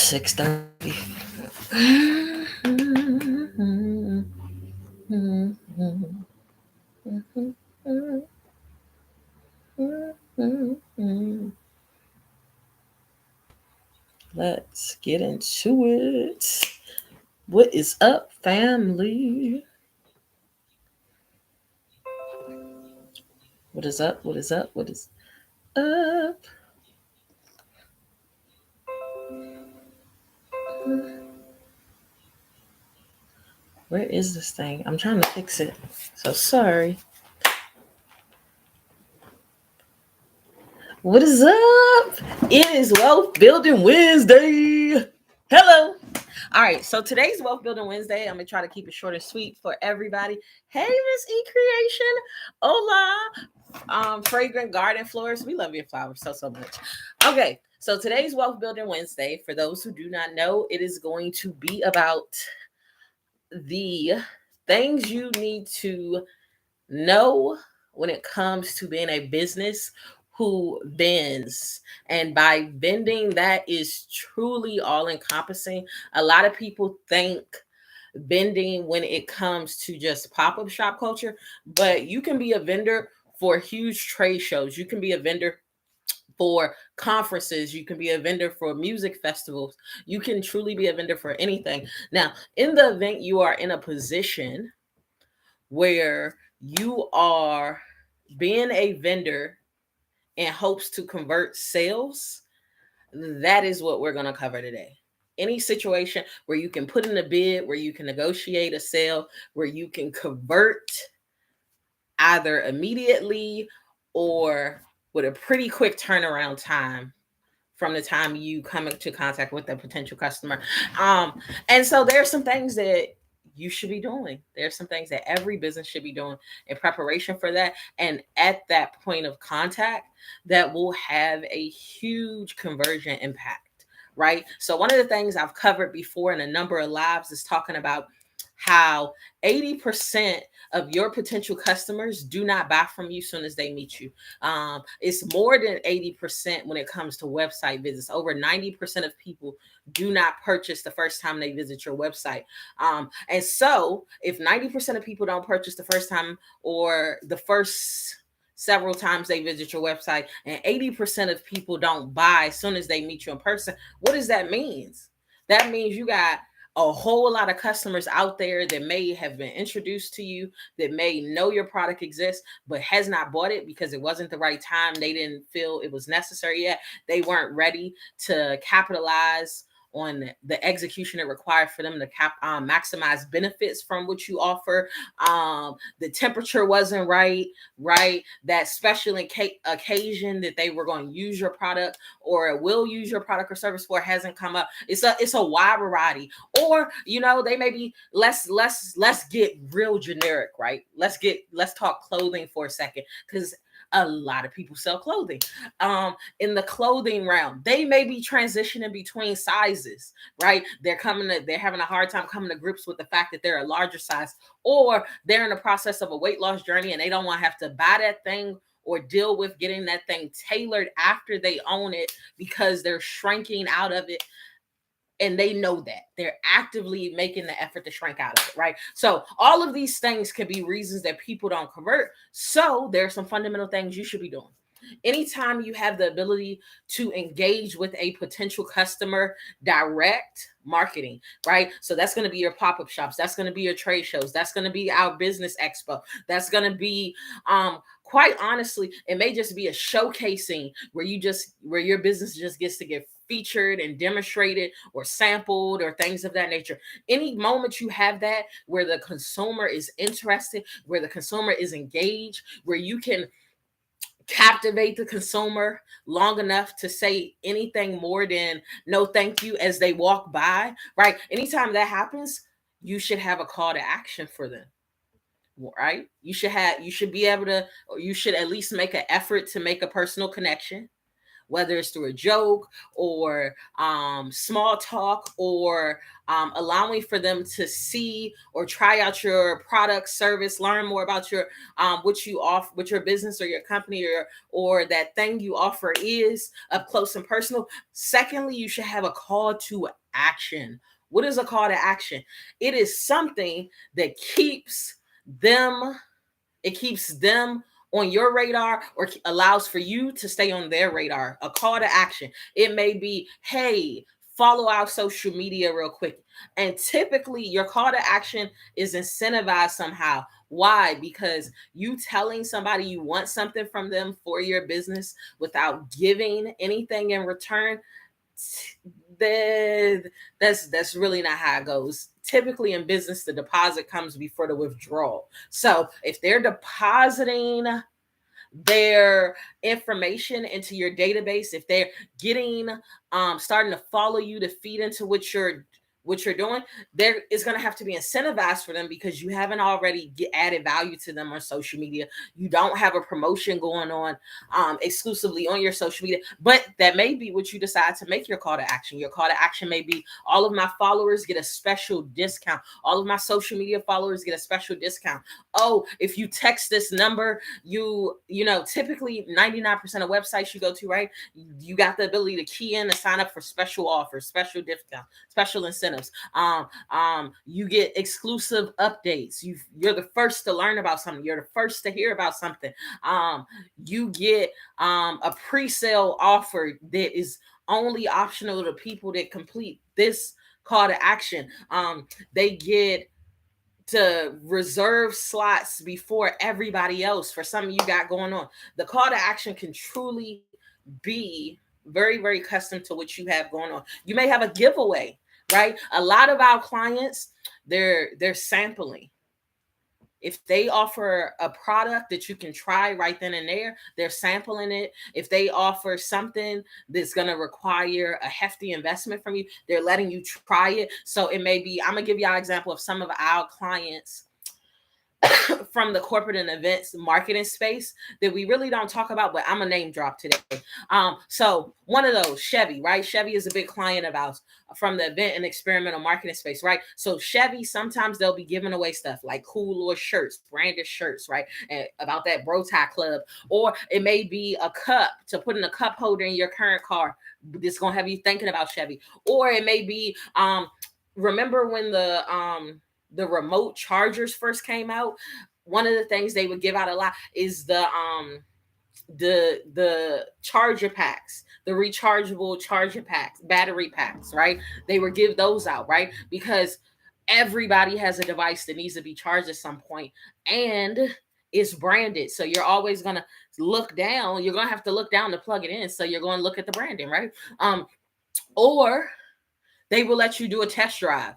6:30. Let's get into it. What is up, family? What is up? What is up? What is up? Where is this thing? I'm trying to fix it. So sorry. What is up? It is Wealth Building Wednesday. Hello. All right, so today's Wealth Building Wednesday. I'm gonna try to keep it short and sweet for everybody. Hey, Miss E Creation. Hola. Fragrant garden flowers. We love your flowers so much. Okay, so today's Wealth Building Wednesday, for those who do not know, it is going to be about the things you need to know when it comes to being a business who vends. And by vending, that is truly all encompassing. A lot of people think vending when it comes to just pop-up shop culture, but you can be a vendor for huge trade shows. You can be a vendor for conferences. You can be a vendor for music festivals. You can truly be a vendor for anything. Now, in the event you are in a position where you are being a vendor in hopes to convert sales, that is what we're going to cover today. Any situation where you can put in a bid, where you can negotiate a sale, where you can convert either immediately or with a pretty quick turnaround time from the time you come into contact with a potential customer. And so there are some things that you should be doing. There's some things that every business should be doing in preparation for that. And at that point of contact, that will have a huge conversion impact, right? So one of the things I've covered before in a number of lives is talking about how 80% of your potential customers do not buy from you soon as they meet you. It's more than 80% when it comes to website visits. Over 90% of people do not purchase the first time they visit your website. And so if 90% of people don't purchase the first time or the first several times they visit your website, and 80% of people don't buy as soon as they meet you in person, what does that mean? That means you got a whole lot of customers out there that may have been introduced to you, that may know your product exists, but has not bought it because it wasn't the right time. They didn't feel it was necessary yet. They weren't ready to capitalize on the execution it required for them to maximize benefits from what you offer. The temperature wasn't right? That special occasion that they were going to use your product or will use your product or service for hasn't come up. It's a wide variety. Or, they may be let's get real generic, right? Let's talk clothing for a second, because a lot of people sell clothing. In the clothing realm, they may be transitioning between sizes, right? They're having a hard time coming to grips with the fact that they're a larger size, or they're in the process of a weight loss journey and they don't want to have to buy that thing or deal with getting that thing tailored after they own it because they're shrinking out of it. And they know that they're actively making the effort to shrink out of it, right? So all of these things could be reasons that people don't convert. So there are some fundamental things you should be doing. Anytime you have the ability to engage with a potential customer, direct marketing, right? So that's going to be your pop-up shops. That's going to be your trade shows. That's going to be our business expo. That's going to be, quite honestly, it may just be a showcasing where your business just gets to get featured and demonstrated or sampled or things of that nature. Any moment you have that where the consumer is interested, where the consumer is engaged, where you can captivate the consumer long enough to say anything more than no thank you as they walk by, right? Anytime that happens, you should have a call to action for them, right? You should be able to, or you should at least make an effort to make a personal connection whether it's through a joke or small talk, or allowing for them to see or try out your product, service, learn more about your what you offer, what your business or your company or that thing you offer is up close and personal. Secondly, you should have a call to action. What is a call to action? It is something that keeps them on your radar, or allows for you to stay on their radar. A call to action. It may be, hey, follow our social media real quick. And typically your call to action is incentivized somehow. Why? Because you telling somebody you want something from them for your business without giving anything in return, that's really not how it goes. Typically in business, the deposit comes before the withdrawal. So if they're depositing their information into your database, if they're getting starting to follow you to feed into what you're doing, there is going to have to be incentivized for them, because you haven't already added value to them on social media. You don't have a promotion going on exclusively on your social media, but that may be what you decide to make your call to action. Your call to action may be, all of my followers get a special discount. All of my social media followers get a special discount. Oh, if you text this number, you know, typically 99% of websites you go to, right, you got the ability to key in and sign up for special offers, special discounts, special incentives. You get exclusive updates. You're the first to learn about something. You're the first to hear about something. You get a pre-sale offer that is only optional to people that complete this call to action. They get to reserve slots before everybody else for something you got going on. The call to action can truly be very, very custom to what you have going on. You may have a giveaway, right? A lot of our clients, they're sampling. If they offer a product that you can try right then and there, they're sampling it. If they offer something that's going to require a hefty investment from you, they're letting you try it. So it may be, I'm going to give y'all an example of some of our clients from the corporate and events marketing space that we really don't talk about, but I'm a name drop today. So one of those, Chevy, right? Chevy is a big client of ours from the event and experimental marketing space, right? So Chevy, sometimes they'll be giving away stuff like cool little shirts, branded shirts, right? And about that bro tie club, or it may be a cup to put in a cup holder in your current car. That's gonna have you thinking about Chevy, or it may be, remember when the remote chargers first came out? One of the things they would give out a lot is the charger packs, the rechargeable charger packs, battery packs, right? They would give those out, right? Because everybody has a device that needs to be charged at some point, and it's branded. So you're always going to look down. You're going to have to look down to plug it in. So you're going to look at the branding, right? Or they will let you do a test drive.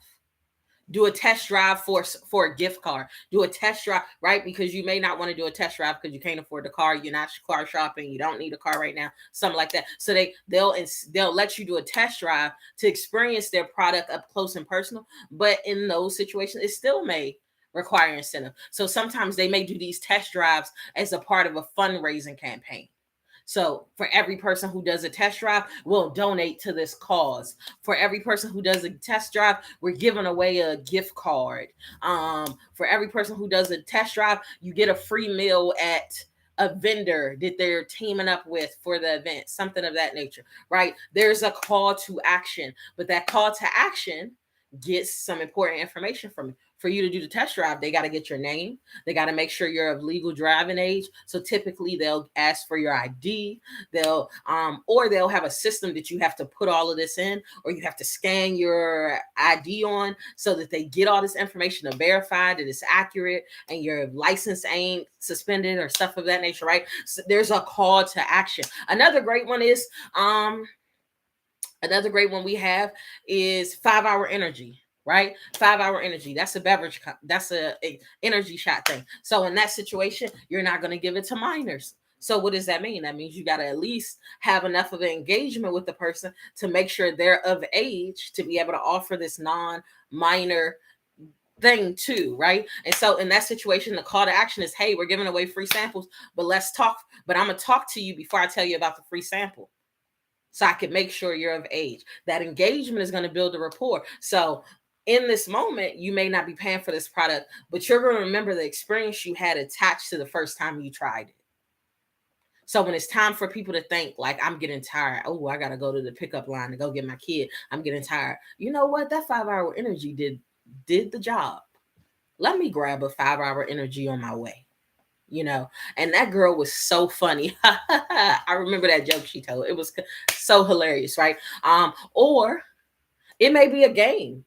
Do a test drive for a gift card. Do a test drive, right? Because you may not want to do a test drive because you can't afford the car. You're not car shopping. You don't need a car right now. Something like that. So they'll let you do a test drive to experience their product up close and personal. But in those situations, it still may require incentive. So sometimes they may do these test drives as a part of a fundraising campaign. So for every person who does a test drive, we'll donate to this cause. For every person who does a test drive, we're giving away a gift card. For every person who does a test drive, you get a free meal at a vendor that they're teaming up with for the event, something of that nature, right? There's a call to action, but that call to action gets some important information from you. For you to do the test drive, they got to get your name. They got to make sure you're of legal driving age. So typically they'll ask for your ID. They'll have a system that you have to put all of this in, or you have to scan your ID on, so that they get all this information to verify that it's accurate and your license ain't suspended or stuff of that nature, right? So there's a call to action. Another great one we have is 5 Hour Energy. Right? 5 Hour Energy. That's a beverage. That's a energy shot thing. So in that situation, you're not going to give it to minors. So what does that mean? That means you got to at least have enough of an engagement with the person to make sure they're of age to be able to offer this non-minor thing too, right? And so in that situation, the call to action is, hey, we're giving away free samples, but let's talk. But I'm going to talk to you before I tell you about the free sample. so I can make sure you're of age. That engagement is going to build a rapport. So in this moment, you may not be paying for this product, but you're going to remember the experience you had attached to the first time you tried it. So when it's time for people to think like, I'm getting tired. Oh, I got to go to the pickup line to go get my kid. I'm getting tired. You know what? That 5-hour energy did the job. Let me grab a 5-hour energy on my way. And that girl was so funny. I remember that joke she told. It was so hilarious, right? Or it may be a game.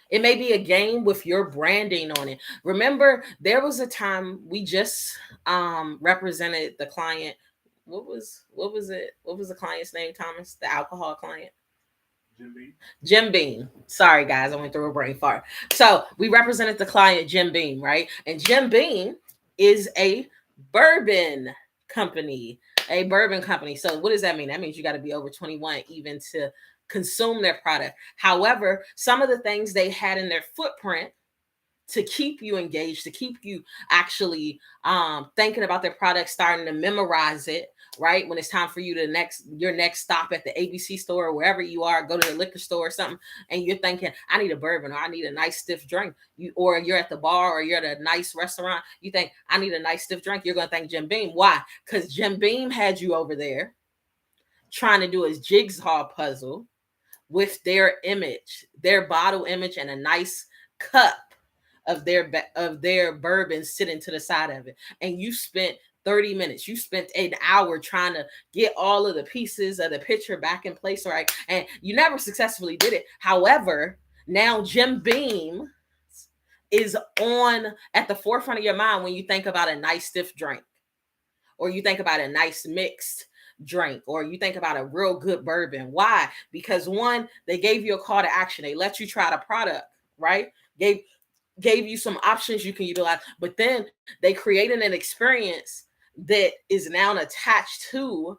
It may be a game with your branding on it. Remember, there was a time we just represented the client. What was it? What was the client's name, Thomas? The alcohol client? Jim Beam. Sorry, guys, I went through a brain fart. So we represented the client, Jim Beam, right? And Jim Beam is a bourbon company. A bourbon company. So what does that mean? That means you got to be over 21 even to consume their product. However, some of the things they had in their footprint to keep you engaged, to keep you actually thinking about their product, starting to memorize it, right? When it's time for you to your next stop at the ABC store or wherever you are, go to the liquor store or something, and you're thinking, I need a bourbon or I need a nice stiff drink. Or you're at the bar or you're at a nice restaurant, you think, I need a nice stiff drink. You're going to think Jim Beam. Why? Because Jim Beam had you over there trying to do his jigsaw puzzle with their image, their bottle image, and a nice cup of their bourbon sitting to the side of it. And you spent 30 minutes, you spent an hour trying to get all of the pieces of the picture back in place, right? And you never successfully did it. However, now Jim Beam is at the forefront of your mind when you think about a nice stiff drink, or you think about a nice mixed drink, or you think about a real good bourbon. Why? Because one, they gave you a call to action. They let you try the product, right? Gave you some options you can utilize, but then they created an experience that is now attached to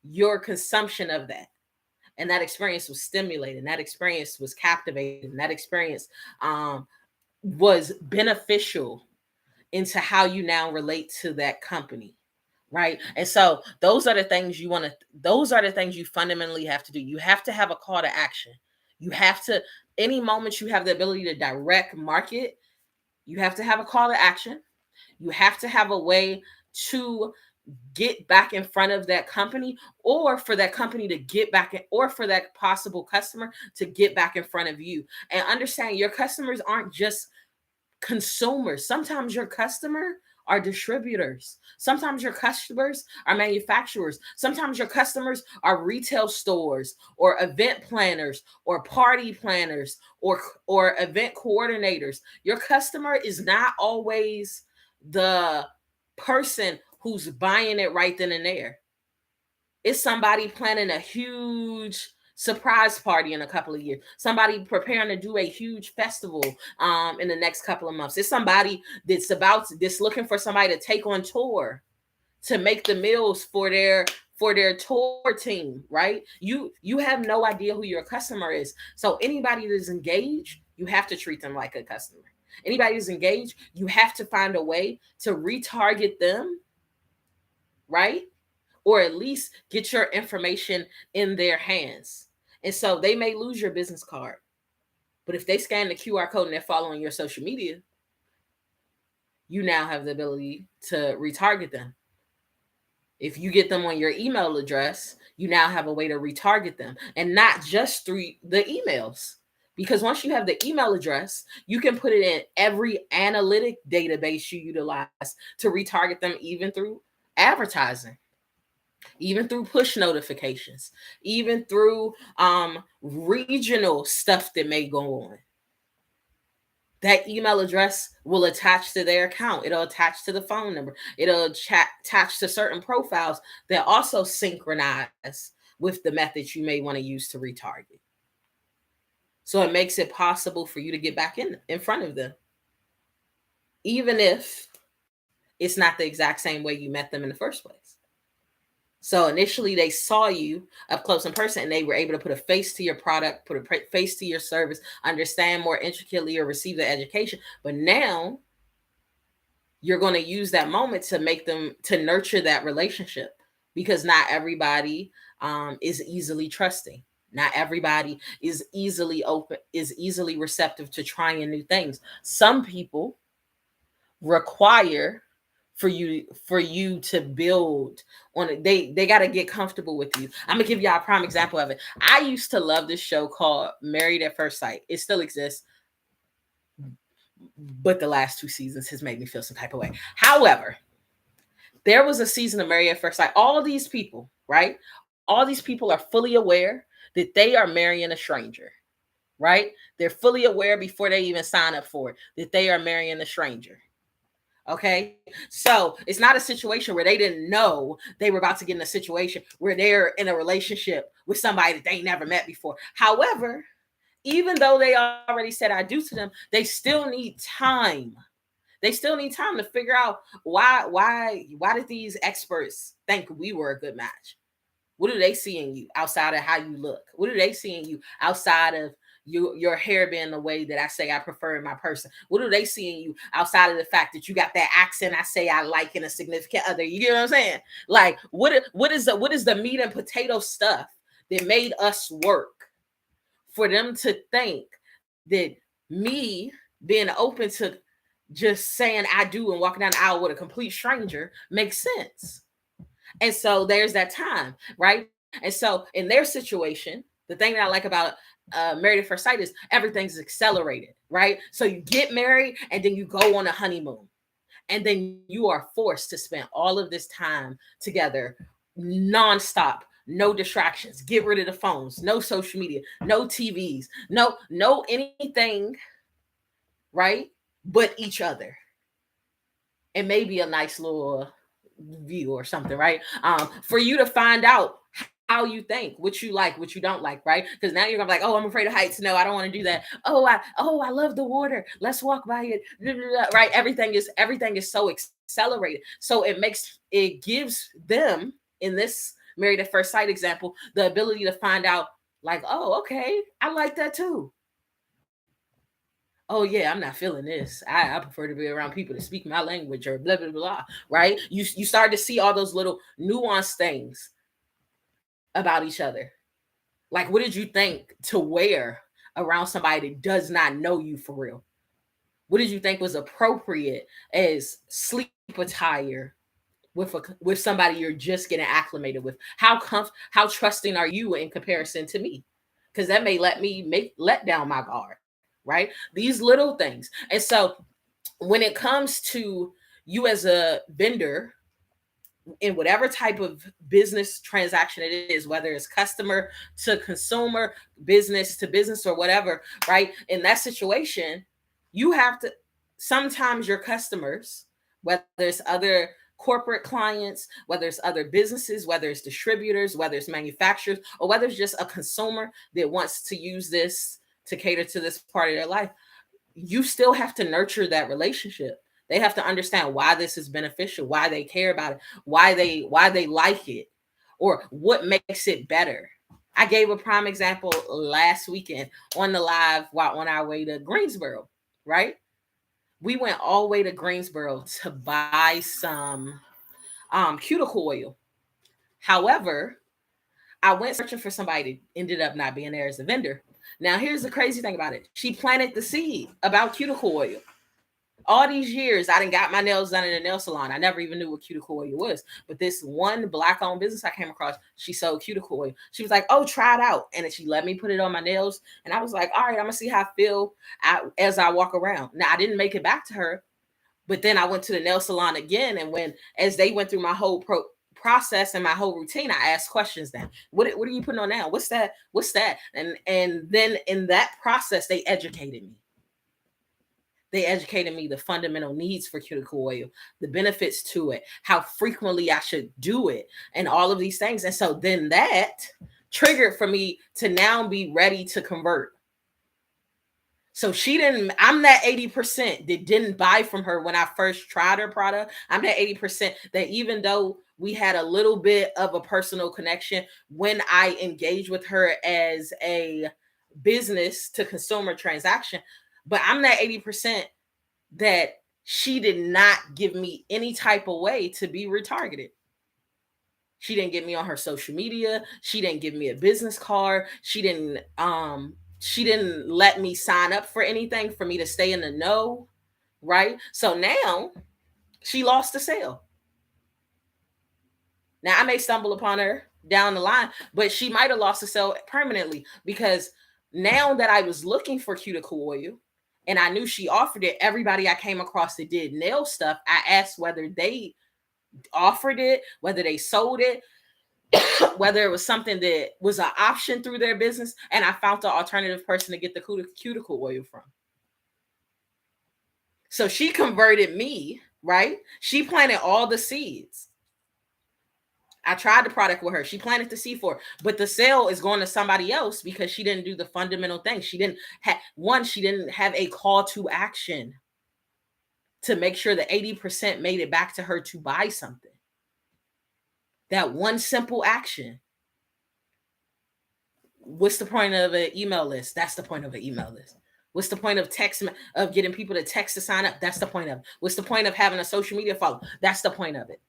your consumption of that. And that experience was stimulating. That experience was captivating. That experience was beneficial into how you now relate to that company. Right. And so those are the things you fundamentally have to do. You have to have a call to action. You have to, any moment you have the ability to direct market, you have to have a call to action. You have to have a way to get back in front of that company, or for that company to get back in, or for that possible customer to get back in front of you. And understand your customers aren't just consumers. Sometimes your customer are distributors. Sometimes your customers are manufacturers. Sometimes your customers are retail stores or event planners or party planners or event coordinators. Your customer is not always the person who's buying it right then and there. It's somebody planning a huge surprise party in a couple of years. Somebody preparing to do a huge festival in the next couple of months. It's somebody that's looking for somebody to take on tour, to make the meals for their tour team, right? You have no idea who your customer is. So anybody that's engaged, you have to treat them like a customer. Anybody that's engaged, you have to find a way to retarget them, right? Or at least get your information in their hands. And so they may lose your business card, but if they scan the QR code and they're following your social media, you now have the ability to retarget them. If you get them on your email address, you now have a way to retarget them, and not just through the emails. Because once you have the email address, you can put it in every analytic database you utilize to retarget them, even through advertising, even through push notifications, even through regional stuff that may go on. That email address will attach to their account. It'll attach to the phone number. It'll attach to certain profiles that also synchronize with the methods you may want to use to retarget. So it makes it possible for you to get back in front of them, even if it's not the exact same way you met them in the first place. So initially they saw you up close in person, and they were able to put a face to your product, put a face to your service, understand more intricately, or receive the education. But now you're going to use that moment to nurture that relationship, because not everybody is easily trusting. Not everybody is easily open, is easily receptive to trying new things. Some people require for you to build on it. They got to get comfortable with you. I'm gonna give y'all a prime example of it. I used to love this show called Married at First Sight. It still exists, but the last 2 seasons has made me feel some type of way. However, there was a season of Married at First Sight. All these people, right? All these people are fully aware that they are marrying a stranger, right? They're fully aware before they even sign up for it that they are marrying a stranger. Okay. So it's not a situation where they didn't know they were about to get in a situation where they're in a relationship with somebody that they never met before. However, even though they already said I do to them, they still need time. They still need time to figure out why did these experts think we were a good match? What do they see in you outside of how you look? What do they see in you outside of your hair being the way that I say I prefer in my person? What do they see in you outside of the fact that you got that accent I say I like in a significant other? You get what I'm saying? Like what is the meat and potato stuff that made us work for them to think that me being open to just saying I do and walking down the aisle with a complete stranger makes sense? And so there's that time, right? And so in their situation, the thing that I like about Married at First Sight is everything's accelerated, right? So you get married and then you go on a honeymoon. And then you are forced to spend all of this time together nonstop. No distractions. Get rid of the phones. No social media. No TVs. No anything, right? But each other. And maybe a nice little view or something, right? For you to find out how you think, what you like, what you don't like, right? Because now you're gonna be like, oh, I'm afraid of heights. No, I don't want to do that. I love the water. Let's walk by it. Right? Everything is so accelerated. So it gives them in this Married at First Sight example the ability to find out, like, oh, okay, I like that too. Oh yeah, I'm not feeling this. I prefer to be around people that speak my language or blah blah blah. Right? You start to see all those little nuanced things about each other. Like, what did you think to wear around somebody that does not know you for real? What did you think was appropriate as sleep attire with somebody you're just getting acclimated with? How trusting are you in comparison to me? Because that may let down my guard, right? These little things. And so when it comes to you as a vendor in whatever type of business transaction it is, whether it's customer to consumer, business to business, or whatever, right? In that situation, you have to, sometimes your customers, whether it's other corporate clients, whether it's other businesses, whether it's distributors, whether it's manufacturers, or whether it's just a consumer that wants to use this to cater to this part of their life, you still have to nurture that relationship. They have to understand why this is beneficial, why they care about it, why they like it, or what makes it better. I gave a prime example last weekend on the live while on our way to Greensboro, right? We went all the way to Greensboro to buy some cuticle oil. However, I went searching for somebody that ended up not being there as a vendor. Now, here's the crazy thing about it. She planted the seed about cuticle oil. All these years, I done got my nails done in a nail salon. I never even knew what cuticle oil was. But this one Black-owned business I came across, she sold cuticle oil. She was like, oh, try it out. And then she let me put it on my nails. And I was like, all right, I'm going to see how I feel as I walk around. Now, I didn't make it back to her. But then I went to the nail salon again. And as they went through my whole process and my whole routine, I asked questions then. What are you putting on now? What's that? And then in that process, they educated me. They educated me the fundamental needs for cuticle oil, the benefits to it, how frequently I should do it, and all of these things. And so then that triggered for me to now be ready to convert. So I'm that 80% that didn't buy from her when I first tried her product. I'm that 80% that even though we had a little bit of a personal connection when I engaged with her as a business to consumer transaction, but I'm that 80% that she did not give me any type of way to be retargeted. She didn't get me on her social media. She didn't give me a business card. She didn't let me sign up for anything for me to stay in the know, right? So now she lost the sale. Now I may stumble upon her down the line, but she might have lost the sale permanently, because now that I was looking for cuticle oil and I knew she offered it, everybody I came across that did nail stuff, I asked whether they offered it, whether they sold it, whether it was something that was an option through their business, and I found the alternative person to get the cuticle oil from. So she converted me, right? She planted all the seeds. I tried the product with her. She planted the seed for it, but the sale is going to somebody else because she didn't do the fundamental thing. She didn't have a call to action to make sure that 80% made it back to her to buy something. That one simple action. What's the point of an email list? That's the point of an email list. What's the point of of getting people to text to sign up? That's the point of it. What's the point of having a social media follow? That's the point of it.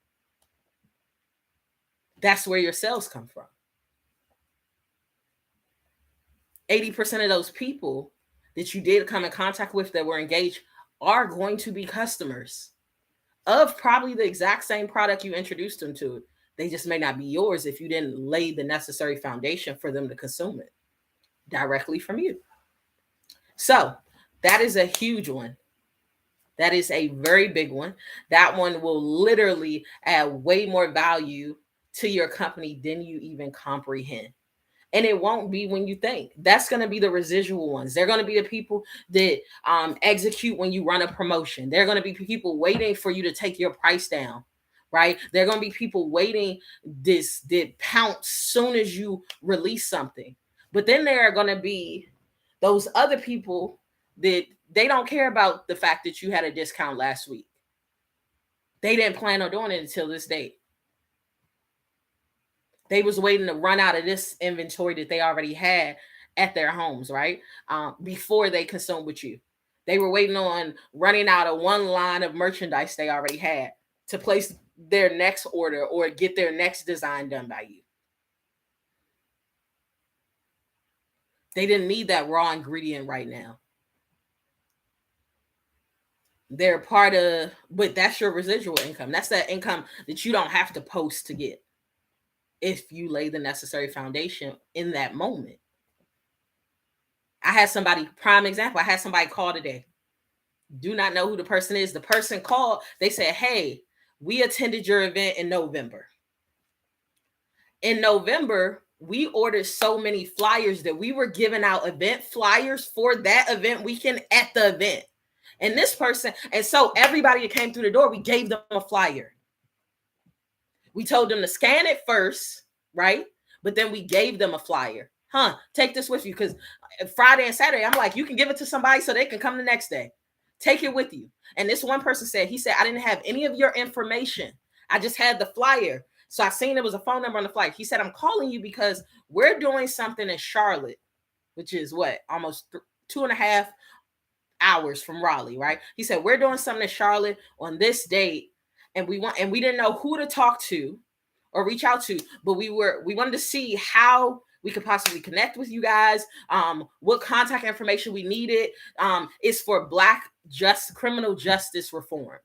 That's where your sales come from. 80% of those people that you did come in contact with that were engaged are going to be customers of probably the exact same product you introduced them to. They just may not be yours if you didn't lay the necessary foundation for them to consume it directly from you. So that is a huge one. That is a very big one. That one will literally add way more value to your company than you even comprehend. And it won't be when you think. That's going to be the residual ones. They're going to be the people that execute when you run a promotion. They're going to be people waiting for you to take your price down, right? They're going to be people waiting that pounce soon as you release something. But then there are going to be those other people that they don't care about the fact that you had a discount last week. They didn't plan on doing it until this date. They was waiting to run out of this inventory that they already had at their homes, right? Before they consumed with you. They were waiting on running out of one line of merchandise they already had to place their next order or get their next design done by you. They didn't need that raw ingredient right now. They're part of, but that's your residual income. That's that income that you don't have to post to get if you lay the necessary foundation in that moment. I had somebody, prime example, I had somebody call today. Do not know who the person is. The person called, they said, hey, we attended your event in November. In November, we ordered so many flyers that we were giving out event flyers for that event weekend at the event. And this person, and so everybody that came through the door, we gave them a flyer. We told them to scan it first, right? But then we gave them a flyer. Take this with you, because Friday and Saturday, I'm like, you can give it to somebody so they can come the next day. Take it with you. And this one person said, he said, I didn't have any of your information. I just had the flyer. So I seen there was a phone number on the flyer. He said, I'm calling you because we're doing something in Charlotte, which is what, almost 2.5 hours from Raleigh, right? He said, we're doing something in Charlotte on this date, and we didn't know who to talk to or reach out to, but we wanted to see how we could possibly connect with you guys, what contact information we needed. Is for Black criminal justice reform.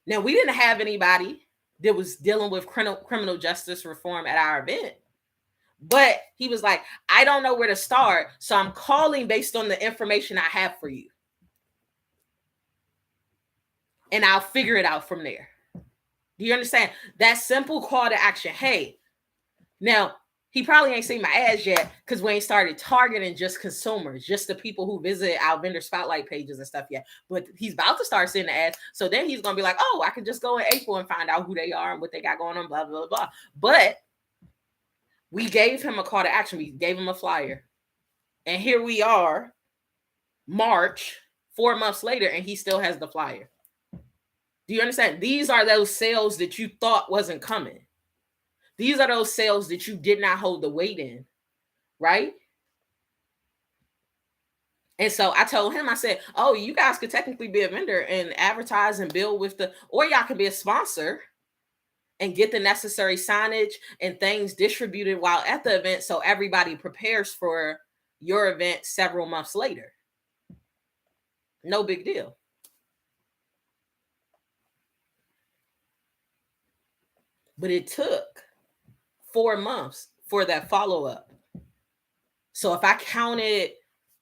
Now, we didn't have anybody that was dealing with criminal justice reform at our event, but he was like, I don't know where to start, so I'm calling based on the information I have for you, and I'll figure it out from there. Do you understand? That simple call to action. Hey, now he probably ain't seen my ads yet because we ain't started targeting just consumers, just the people who visit our vendor spotlight pages and stuff yet. But he's about to start seeing the ads. So then he's going to be like, oh, I could just go in April and find out who they are and what they got going on, blah, blah, blah. But we gave him a call to action. We gave him a flyer. And here we are, March, 4 months later, and he still has the flyer. Do you understand? These are those sales that you thought wasn't coming. These are those sales that you did not hold the weight in, right? And so I told him, I said, oh, you guys could technically be a vendor and advertise and build with or y'all can be a sponsor and get the necessary signage and things distributed while at the event so everybody prepares for your event several months later. No big deal. But it took 4 months for that follow-up. So if I counted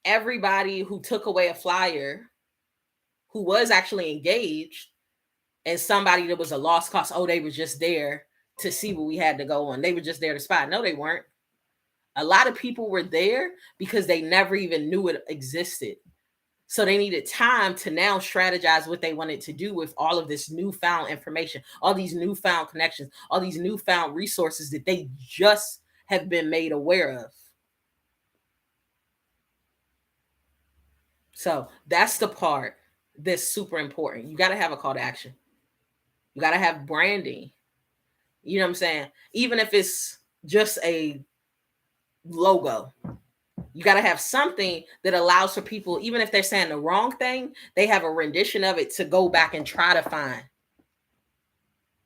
everybody who took away a flyer who was actually engaged and somebody that was a lost cause, oh, they were just there to see what we had to go on. They were just there to spy. No, they weren't. A lot of people were there because they never even knew it existed. So they needed time to now strategize what they wanted to do with all of this newfound information, all these newfound connections, all these newfound resources that they just have been made aware of. So that's the part that's super important. You got to have a call to action. You got to have branding. You know what I'm saying? Even if it's just a logo, you got to have something that allows for people, even if they're saying the wrong thing, they have a rendition of it to go back and try to find.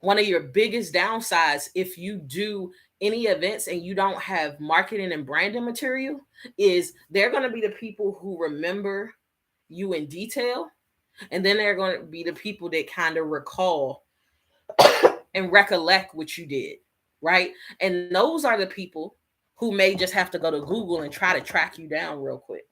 One of your biggest downsides, if you do any events and you don't have marketing and branding material, is they're going to be the people who remember you in detail. And then they're going to be the people that kind of recall and recollect what you did, right? And those are the people who may just have to go to Google and try to track you down real quick.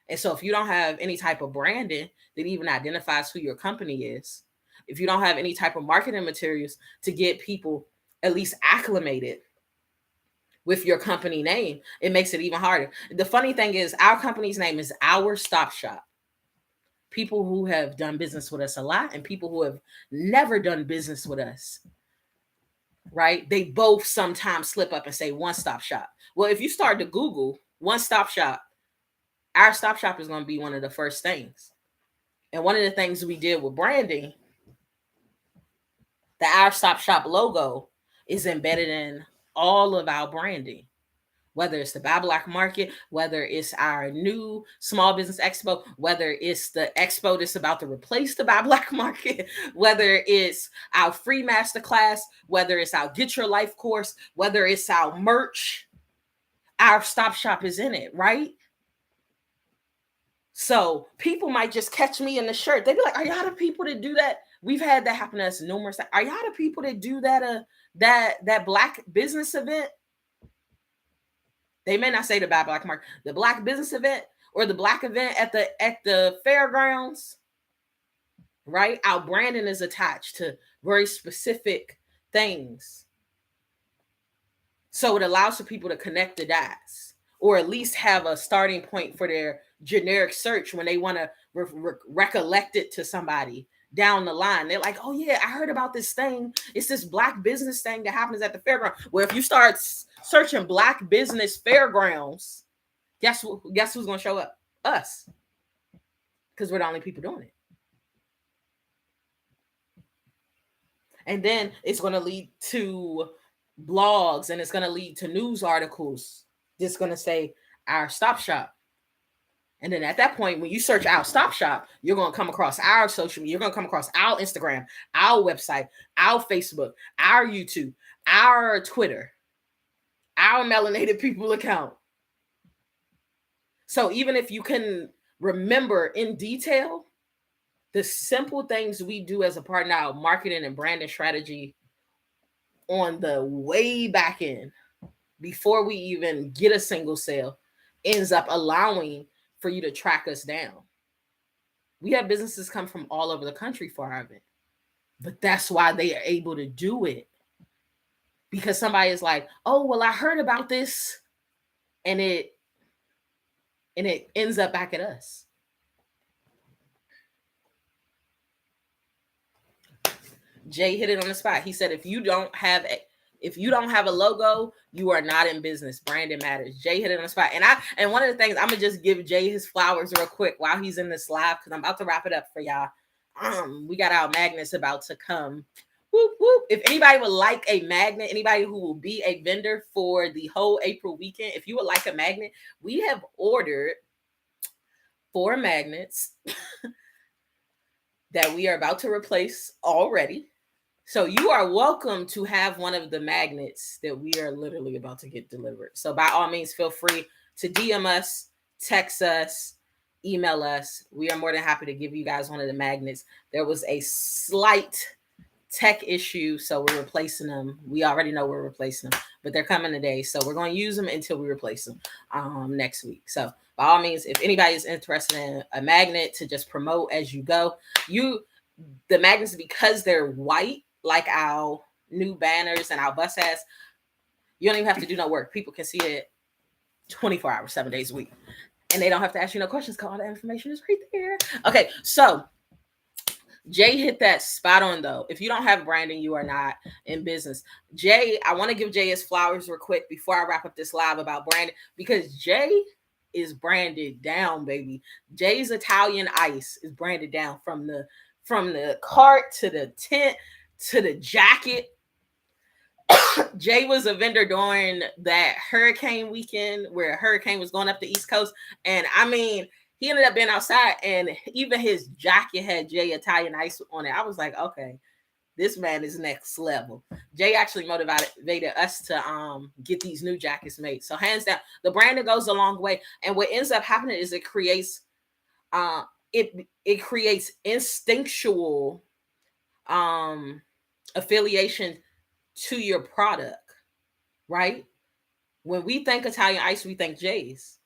And so if you don't have any type of branding that even identifies who your company is, if you don't have any type of marketing materials to get people at least acclimated with your company name, it makes it even harder. The funny thing is our company's name is Our Stop Shop. People who have done business with us a lot and people who have never done business with us, right? They both sometimes slip up and say One Stop Shop. Well, if you start to Google One Stop Shop, Our Stop Shop is going to be one of the first things. And one of the things we did with branding, the Our Stop Shop logo is embedded in all of our branding. Whether it's the Buy Black Market, whether it's our new Small Business Expo, whether it's the expo that's about to replace the Buy Black Market, whether it's our free masterclass, whether it's our Get Your Life course, whether it's our merch, Our Stop Shop is in it, right? So people might just catch me in the shirt. They'd be like, are y'all the people that do that? We've had that happen to us numerous times. Are y'all the people that do that Black business event? They may not say the Buy Black Market, the Black business event or the Black event at the fairgrounds, right? Our branding is attached to very specific things. So it allows for people to connect the dots or at least have a starting point for their generic search when they want to recollect it to somebody down the line. They're like, oh yeah, I heard about this thing. It's this Black business thing that happens at the fairground. Where if you start searching Black business fairgrounds, guess who's going to show up? Us. Because we're the only people doing it. And then it's going to lead to blogs and it's going to lead to news articles that's going to say Our Stop Shop. And then at that point, when you search Our Stop Shop, you're going to come across our social media. You're going to come across our Instagram, our website, our Facebook, our YouTube, our Twitter, our Melanated People account. So even if you can remember in detail the simple things we do as a part of our marketing and branding strategy on the way back end, before we even get a single sale, ends up allowing for you to track us down. We have businesses come from all over the country for our event, but that's why they are able to do it. Because somebody is like, oh, well, I heard about this, and it ends up back at us. Jay hit it on the spot. He said, if you don't have a logo, you are not in business. Branding matters. Jay hit it on the spot. And one of the things, I'm gonna just give Jay his flowers real quick while he's in this live, because I'm about to wrap it up for y'all. We got our magnets about to come. Whoop, whoop. If anybody would like a magnet, anybody who will be a vendor for the whole April weekend, if you would like a magnet, we have ordered 4 magnets that we are about to replace already. So you are welcome to have one of the magnets that we are literally about to get delivered. So by all means, feel free to DM us, text us, email us. We are more than happy to give you guys one of the magnets. There was a slight tech issue, so we're replacing them. We already know we're replacing them, but they're coming today, so we're going to use them until we replace them next week. So by all means, if anybody is interested in a magnet to just promote as you go, the magnets, because they're white, like our new banners and our bus ads, you don't even have to do no work. People can see it 24 hours, 7 days a week, and they don't have to ask you no questions because all the information is right there. Okay, so Jay hit that spot on though. If you don't have branding, you are not in business. Jay, I want to give Jay his flowers real quick before I wrap up this live about branding, because Jay is branded down, baby. Jay's Italian Ice is branded down from the cart to the tent to the jacket. Jay was a vendor during that hurricane weekend where a hurricane was going up the East Coast. And I mean, he ended up being outside, and even his jacket had Jay Italian Ice on it. I was like, okay, this man is next level. Jay actually motivated us to get these new jackets made. So hands down, the branding goes a long way. And what ends up happening is it creates instinctual affiliation to your product, right? When we think Italian Ice, we think Jay's.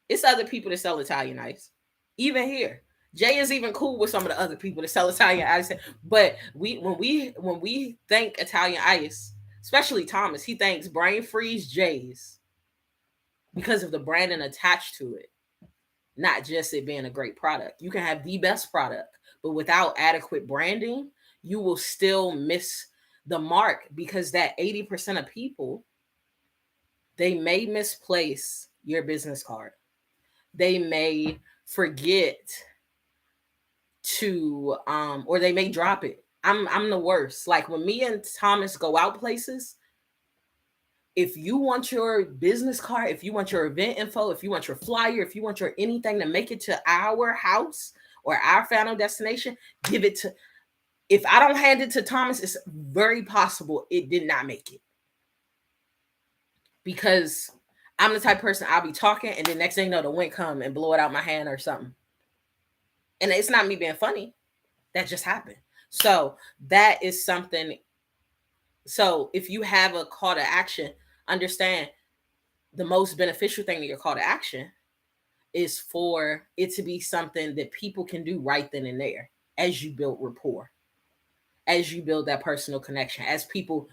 It's other people that sell Italian Ice. Even here, Jay is even cool with some of the other people that sell Italian Ice. But when we think Italian Ice, especially Thomas, he thinks Brain Freeze Jay's because of the branding attached to it, not just it being a great product. You can have the best product, but without adequate branding, you will still miss the mark, because that 80% of people, they may misplace your business card. They may forget to or they may drop it. I'm the worst. Like when me and Thomas go out places, if you want your business card, if you want your event info, if you want your flyer, if you want your anything to make it to our house or our final destination, give it to. If I don't hand it to Thomas, it's very possible it did not make it. Because I'm the type of person, I'll be talking and the next thing you know, the wind come and blow it out my hand or something. And it's not me being funny. That just happened. So that is something. So if you have a call to action, understand the most beneficial thing to your call to action is for it to be something that people can do right then and there as you build rapport, as you build that personal connection, as people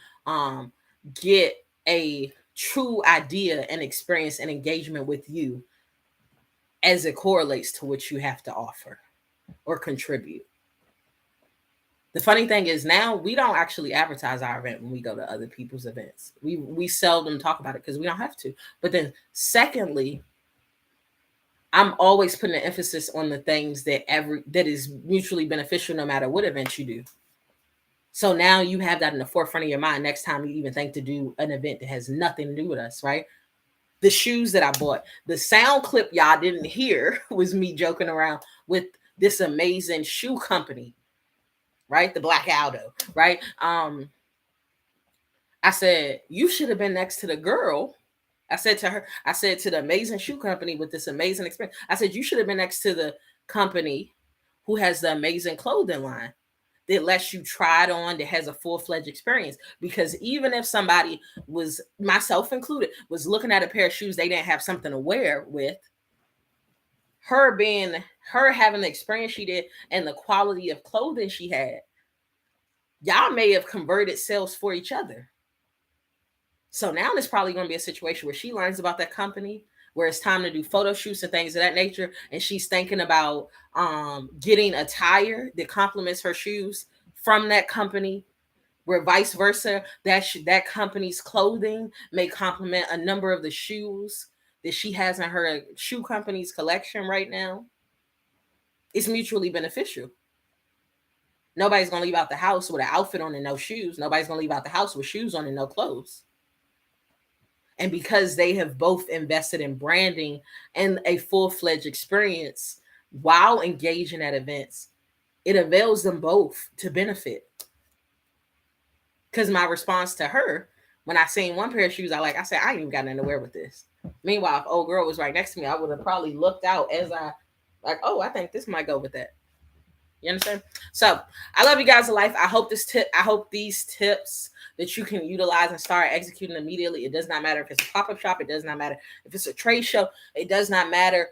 get a true idea and experience and engagement with you as it correlates to what you have to offer or contribute. The funny thing is now we don't actually advertise our event when we go to other people's events. We seldom talk about it because we don't have to. But then secondly, I'm always putting an emphasis on the things that is mutually beneficial no matter what event you do. So now you have that in the forefront of your mind next time you even think to do an event that has nothing to do with us, right? The shoes that I bought, the sound clip y'all didn't hear was me joking around with this amazing shoe company, right? The Black Aldo, right? I said, you should have been next to the girl. I said to her, I said to the amazing shoe company with this amazing experience, I said, you should have been next to the company who has the amazing clothing line that lets you try it on, that has a full-fledged experience. Because even if somebody was, myself included, was looking at a pair of shoes they didn't have something to wear with, her having the experience she did and the quality of clothing she had, y'all may have converted sales for each other. So now there's probably going to be a situation where she learns about that company, where it's time to do photo shoots and things of that nature, and she's thinking about getting attire that complements her shoes from that company, where vice versa, that company's clothing may complement a number of the shoes that she has in her shoe company's collection right now. It's mutually beneficial. Nobody's going to leave out the house with an outfit on and no shoes. Nobody's going to leave out the house with shoes on and no clothes. And because they have both invested in branding and a full-fledged experience while engaging at events, it avails them both to benefit. Because my response to her, when I seen one pair of shoes I said, I ain't even got nothing to wear with this. Meanwhile, if old girl was right next to me, I would have probably looked out as I oh, I think this might go with that. You understand? So I love you guys to life. I hope these tips that you can utilize and start executing immediately. It does not matter if it's a pop-up shop, it does not matter if it's a trade show, it does not matter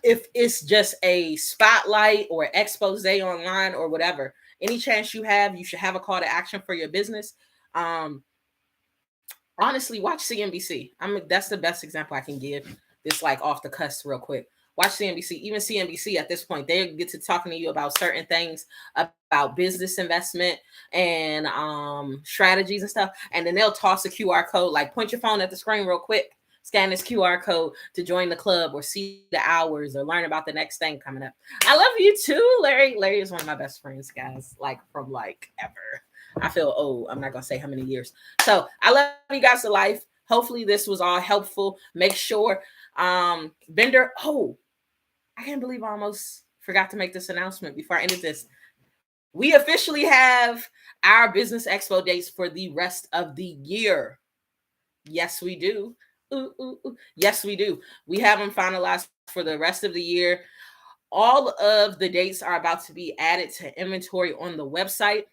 if it's just a spotlight or expose online or whatever. Any chance you have, you should have a call to action for your business. Honestly, watch CNBC. That's the best example I can give. This like off the cusp real quick. Watch CNBC. Even CNBC at this point, they get to talking to you about certain things about business investment and strategies and stuff. And then they'll toss a QR code, like point your phone at the screen real quick, scan this QR code to join the club or see the hours or learn about the next thing coming up. I love you too, Larry. Larry is one of my best friends, guys, like from like ever. I feel old. I'm not going to say how many years. So I love you guys to life. Hopefully this was all helpful. Make sure vendor. Oh, I can't believe I almost forgot to make this announcement before I ended this. We officially have our business expo dates for the rest of the year. Yes, we do. Ooh, ooh, ooh. Yes, we do. We have them finalized for the rest of the year. All of the dates are about to be added to inventory on the website.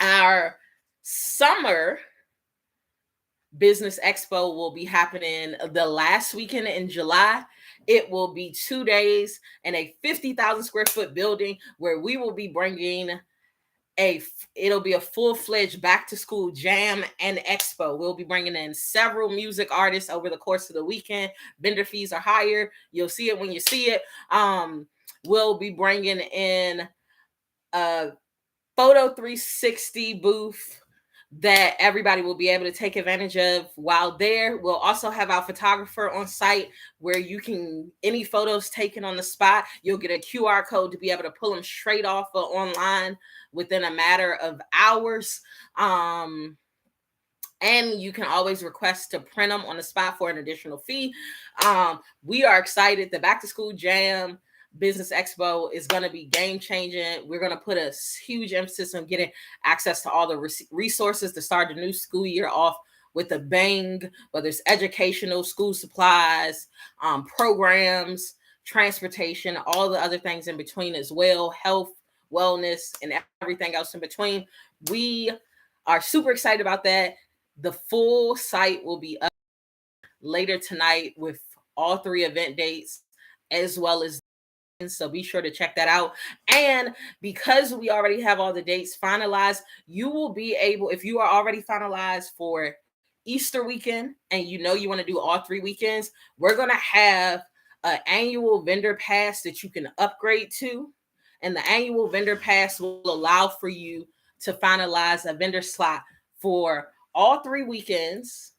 Our summer business expo will be happening the last weekend in July. It will be 2 days in a 50,000 square foot building where we will be bringing it'll be a full-fledged back to school jam and expo. We'll be bringing in several music artists over the course of the weekend. Vendor fees are higher. You'll see it when you see it. We'll be bringing in a photo 360 booth that everybody will be able to take advantage of while there. We'll also have our photographer on site where you can, any photos taken on the spot, you'll get a QR code to be able to pull them straight off of online within a matter of hours. And you can always request to print them on the spot for an additional fee. We are excited. The Back to School Jam Business Expo is going to be game changing. We're going to put a huge emphasis on getting access to all the resources to start the new school year off with a bang, whether it's educational, school supplies, programs, transportation, all the other things in between as well, health, wellness, and everything else in between. We are super excited about that. The full site will be up later tonight with all 3 event dates as well as, so be sure to check that out. And because we already have all the dates finalized, you will be able, if you are already finalized for Easter weekend and you know you want to do all 3 weekends, we're going to have an annual vendor pass that you can upgrade to. And the annual vendor pass will allow for you to finalize a vendor slot for all 3 weekends,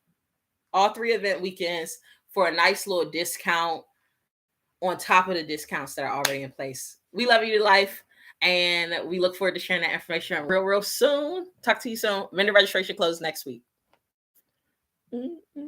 all 3 event weekends, for a nice little discount on top of the discounts that are already in place. We love you to life, and we look forward to sharing that information real soon. Talk to you soon. Vendor registration closes next week. Mm-hmm.